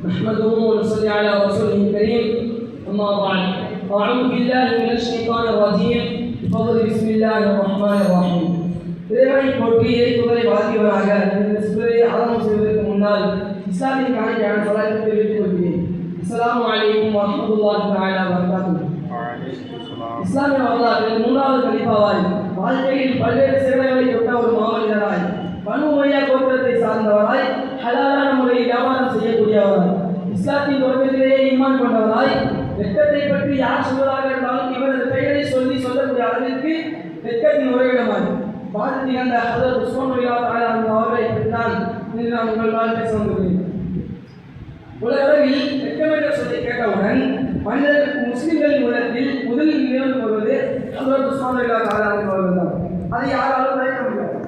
نحمده ونصلي على رسوله الكريم أما بعد أعوذ بالله من الشيطان الرجيم بفضل بسم الله الرحمن الرحيم இறைவனை போற்றி ஏற்புகளை வாழ்த்தியவராக இந்த சுவரை ஆரம்பம் செய்வதற்கு முன்னால் இஸ்லாமின் காணிக்கான சலாத்தை தெரிவித்துக் கொள்கிறேன். அஸ்ஸலாமு அலைக்கும் வரஹ்மத்துல்லாஹி தஆலா வபரகாத்துஹு. இஸ்லாமிய வரலாற்றில் மூன்றாவது கலீஃபாவாய் வாழ்க்கையில் பல்வேறு சேவைகளை தொட்ட ஒரு மாமனிதராய் பனு உமையா கோத்திரத்தை சார்ந்தவராய் ஹலாலான முறையில் வியாபாரம் செய்யக்கூடியவராய் இஸ்லாத்தின் தொடக்கத்திலேயே ஈமான் கொண்டவராய் வெட்கத்தை பற்றி யார் சொல்வதாக இருந்தாலும் இவரது பெயரை சொல்லக்கூடிய அளவிற்கு வெட்கத்தின் உறைவிடமாய் வாழ்த்து திகழ்ந்த ஹதரத் உஸ்மான் ரலியல்லாஹு தஆலா அவர்களை பற்றி தான் இன்று நான் உங்கள் பேச வந்துள்ளேன். உலகளவில் வெட்கம் என்ற சொல்லை கேட்டவுடன் மனிதர்களுக்கு முஸ்லிம்களின் உள்ளத்தில் முதலில் நினைவு வருவது ஹதரத் உஸ்மான் ரலியல்லாஹு தஆலா அவர்கள் தான். அதை யாராலும் தடுக்க முடியாது.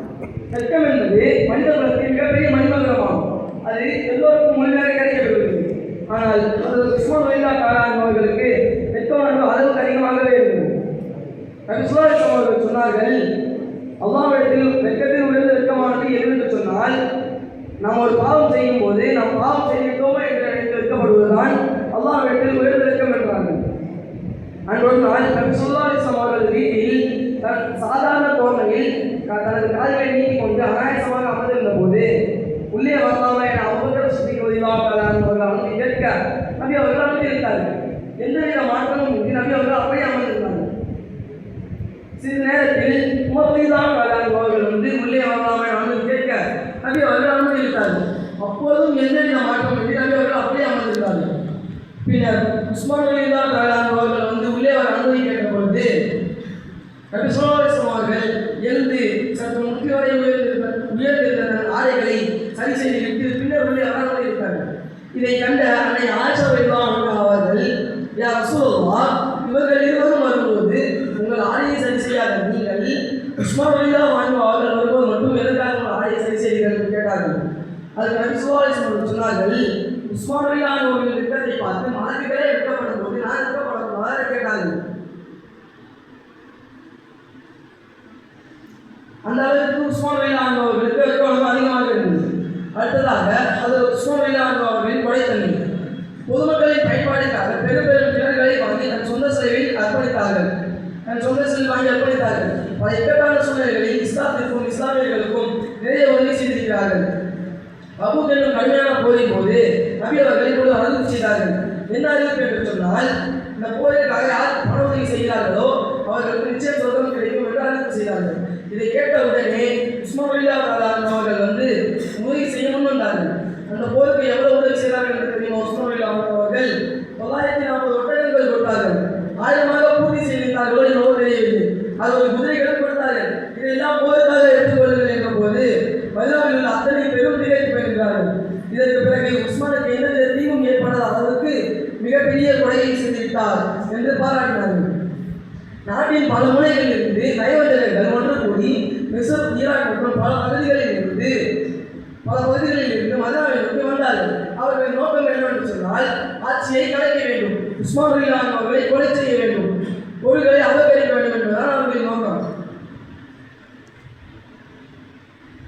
வெட்கம் என்பது மனித குலத்தின் மிகப்பெரிய மணிமகுடமாகும். அது எல்லோருக்கும் மொழியாக கிடைக்கப்படுகிறது. ஆனால் ஹதரத் உஸ்மான் ரலியல்லாஹு தஆலா அவர்களுக்கு வெட்கம் அளவுக்கு அதிகமாகவே இருந்தது. நபி ஸல்லல்லாஹு அலைஹி வஸல்லம் அவர்கள் சொன்னார்கள், அல்லாஹ்விடத்தில் வெட்கத்தில் உயர்ந்த வெட்கமானது எதுவென்று சொன்னால், நாம் ஒரு பாவம் செய்யும் போது நாம் பாவம் செய்தோமா என்று நினைத்து வெட்கப்படுவதுதான் அல்லாஹ்விடத்தில் உயர்ந்த வெட்கம் என்றார்கள். அன்றொரு நாள் நபி ஸல்லல்லாஹு அலைஹி வஸல்லம் அவர்கள் வீட்டில் சாதாரண தோரணையில் தனது கால்களை நீட்டிக் கொண்டு அநாயசமாக அமர்ந்திருந்த போது உள்ளே வரலாமா என அபூபக்கர் சித்திக் ரலியல்லாஹு தஆலா அவர்கள் அனுமதி கேட்க நபி அவர்கள் அனுமதித்தார்கள். எந்தவித மாற்றமும் இன்றி நபி அவர்கள் அப்படியே அமர்ந்திருந்தார்கள். சிறிது நேரத்தில் உமர் ரலியல்லாஹு தஆலா அவர்கள் உள்ளே வரலாமா என அனுமதி கேட்க நபி அவர்கள் அனுமதித்தார்கள். அப்போதும் எந்தவித மாற்றமும் இன்றி நபி அவர்கள் அப்படியே அமர்ந்திருந்தார்கள். பின்னர் உஸ்மான் ரலியல்லாஹு தஆலா அவர்கள் உள்ளே வர அனுமதி கேட்ட பொழுது நபி ஸல்லல்லாஹு அலைஹி வஸல்லம் அவர்கள் எழுந்து சற்று முட்டி வரை உயர்ந்திருந்த ஆடைகளை சரி செய்து விட்டு பின்னர் உள்ளே வராமல் இருந்தார்கள். இதை கண்ட அன்னை ஆயிஷா ரலியல்லாஹு அன்ஹா அவர்கள், யா ரசூலல்லாஹ், இவர்கள் இருவரும் வரும்போது உங்கள் ஆடையை சரி செய்யாத நீங்கள் உஸ்மான் ரலியல்லாஹு அன்ஹு அவர்கள் வரும்போது மட்டும் எதற்காக உங்கள் ஆடையை சரி செய்கிறீர்கள் என்று கேட்டார்கள். அதுக்கு நபி ஸல்லல்லாஹு அலைஹி வஸல்லம் சொன்னார்கள், உஸ்மான் ரலியல்லாஹு அன்ஹு அவர்களின் வெட்கத்தை பார்த்து மலக்குகளே வெட்கப்படும் போது நான் வெட்கப்படக்கூடாது கேட்டார்கள். அந்த அளவுக்கு உஸ்மான் ரலியல்லாஹு அன்ஹு அவர்களுக்கு வெட்கம் அதிகமாக இருந்தது. அடுத்ததாக ஹதரத் உஸ்மான் ரலியல்லாஹு அன்ஹு அவர்களின் கொடைத்தன்மை. பொதுமக்களின் பயன்பாடுக்காக பெரும் பெரும் கிணறுகளை வாங்கி தன் சொந்த செலவில் அர்ப்பணித்தார்கள். பல இக்கட்டான சூழ்நிலைகளில் இஸ்லாத்திற்கும் இஸ்லாமியர்களுக்கும் நிறைய உதவி செய்திருக்கிறார்கள். தபூக் என்னும் கடுமையான போரின் போது நபி அவர்கள் இப்பொழுது அறிவிப்பு செய்தார்கள். என்ன அறிவிப்பு என்று சொன்னால், இந்த போரிற்காக யார் பண உதவி செய்கிறார்களோ அவர்களுக்கு நிச்சயம் சொர்க்கம் கிடைக்கும் என்று அறிவிப்பு செய்தார்கள். இதை கேட்ட உடனே உஸ்மான் ரலியல்லாஹு தஆலா அவர்கள் உதவி செய்ய முன் வந்தார்கள். அந்த போருக்கு எவ்வளவு உதவி செய்தார்கள் என்று தெரியுமா? உஸ்மான் ரலியல்லாஹு அவர்கள் 940 ஒட்டகங்கள் கொடுத்தார்கள். 1000 பூர்த்தி செய்திருந்தார்களோ என்னவோ தெரியவில்லை. அது ஒரு குதிரைகளும் கொடுத்தார்கள். இதையெல்லாம் போருக்காக எடுத்துக்கொள்ளுங்கள் என்ற போது மதீனாவில் உள்ள அத்தனை பெரும் திகைத்து பெறுகிறார்கள். இதற்கு பிறகு உஸ்மானுக்கு எந்த தீங்கும் ஏற்படாத அளவுக்கு மிகப்பெரிய கொடையை செய்துவிட்டார் என்று பாராட்டினார்கள். நாட்டின் பல முனைகளில் இருந்து நயவஞ்சகர்கள் ஒன்று கூடி மிஸ்ர், ஈராக் மற்றும் பல பகுதிகளில் இருந்து மதீனாவை நோக்கி வந்தார்கள். அவர்களின் நோக்கம் என்னவென்று சொன்னால், ஆட்சியை கலைக்க வேண்டும், உஸ்மான் ரலியல்லாஹு அன்ஹு அவர்களை கொலை செய்ய வேண்டும், பொருள்களை அபகரிக்க வேண்டும் என்பதுதான் அவர்களின் நோக்கம்.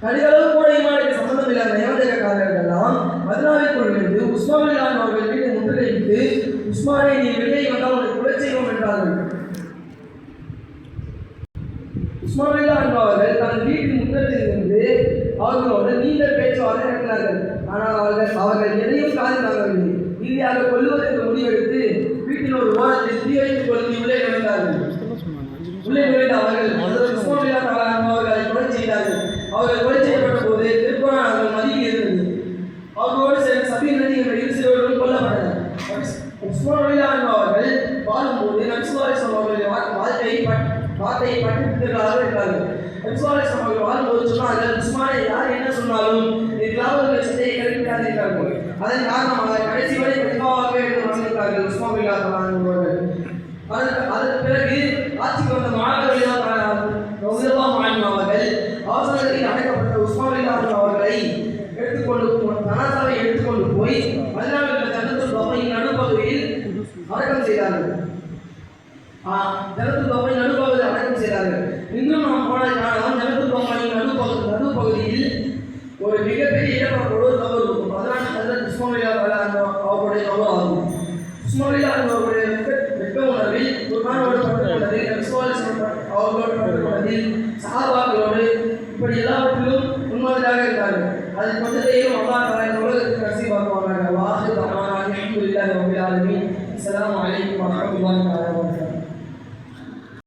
கடிதளவு கூட ஈமானுக்கு சம்பந்தம் இல்லாத நயவஞ்சகக்காரர்கள் எல்லாம் மதீனாவிற்குள் இருந்து உஸ்மான் ரலியல்லாஹு அன்ஹு அவர்கள் மீது முற்றுகையிட்டு, உஸ்மானை நீ வெளியே வந்தால் உன்னை கொலை செய்வோம் என்றார்கள். உஸ்மான் ரலியல்லாஹு அன்ஹு அவர்கள் தனது வீட்டின் முற்றத்தில் இருந்து அவர்களோடு நீண்ட பேச்சுவார்த்தை நடத்தினார்கள். ஆனால் அவர்கள் எதையும் காதில் வாங்கவில்லை. இறுதியாக கொல்லுவதற்கு முடிவெடுத்து வீட்டின் ஒரு ஓரத்தில் தீ வைத்துக் கொண்டு உள்ளே நுழைந்தார்கள். உள்ளே நுழைந்த அவர்கள் உஸ்மான் ரலியல்லாஹு தஆலா அன்ஹு அவர்களை கொலை செய்தார்கள். அவர்கள் கொலை செய்யப்பட்ட போது திருக்குர்ஆன் அவர்கள் மதியில் இருந்தது. அவர்களோடு சேர்ந்த சபீர் நதி என்ற இரு சிறுவர்களும் கொல்லப்பட்டனர். உஸ்மான் ரலியல்லாஹு அன்ஹு அவர்கள் வாழும்போது நபி ஸல்லல்லாஹு அலைஹி வஸல்லம் அவர்களுடைய வார்த்தையை பற்றிருக்கிறார்கள் என்றார்கள். நபி ஸல்லல்லாஹு அலைஹி வஸல்லம் அவர்கள் வாழும்போது சொன்னார்கள், உஸ்மானை யார் என்ன சொன்னாலும் இஸ்லாமிய சட்டையை கற்பிக்காதீர்கள். அதன் காரணமாக கடைசி வரை பிரதிபாவாகவே என்று வந்திருக்கிறார்கள் உஸ்மான் ரலியல்லாஹு தஆலா அன்ஹு அவர்கள். அதற்கு பிறகு ஆட்சிக்கு வந்த முஆவியா ரலியல்லாஹு அன்ஹு அவர்கள் அவசரத்தில் அடைக்கப்பட்ட உஸ்மான் ரலியல்லாஹு அன்ஹு அவர்களை எடுத்துக்கொண்டு போய் மதீனாவில் உள்ள ஜன்னத்துல் பகீயின் நடுப்பகுதியில் அடக்கம் செய்தார்கள். ஜன்னத்துல் பகீயின் நடுப்பகுதியில் அடக்கம் செய்தார்கள். இன்னும் நாம் போனால் ஜன்னத்துல் பகீயின் நடுப்பகுதியில் ஒரு மிகப்பெரிய இடப்பட்டோடு கபர் இருக்கும். 14 அவருடைய வெட்க உணர்வில் குர்ஆனோடு பற்றுக்கொண்டதில் அவர்களோடு பற்றுக்கொண்டதில் சஹாபாக்களோடு இப்படி எல்லாவற்றிலும் முன்மாதிரியாக இருந்தார்கள். அது கொஞ்சத்தையும் அல்லாஹ் தஆலா இந்த உலகத்துக்கு நசீபாக்குவானாக. வாஹிர் தஅவானா அல்ஹம்துலில்லாஹி ரப்பில் ஆலமீன். அஸ்ஸலாமு அலைக்கும் வரஹ்மத்துல்லாஹி வபரகாத்துஹு.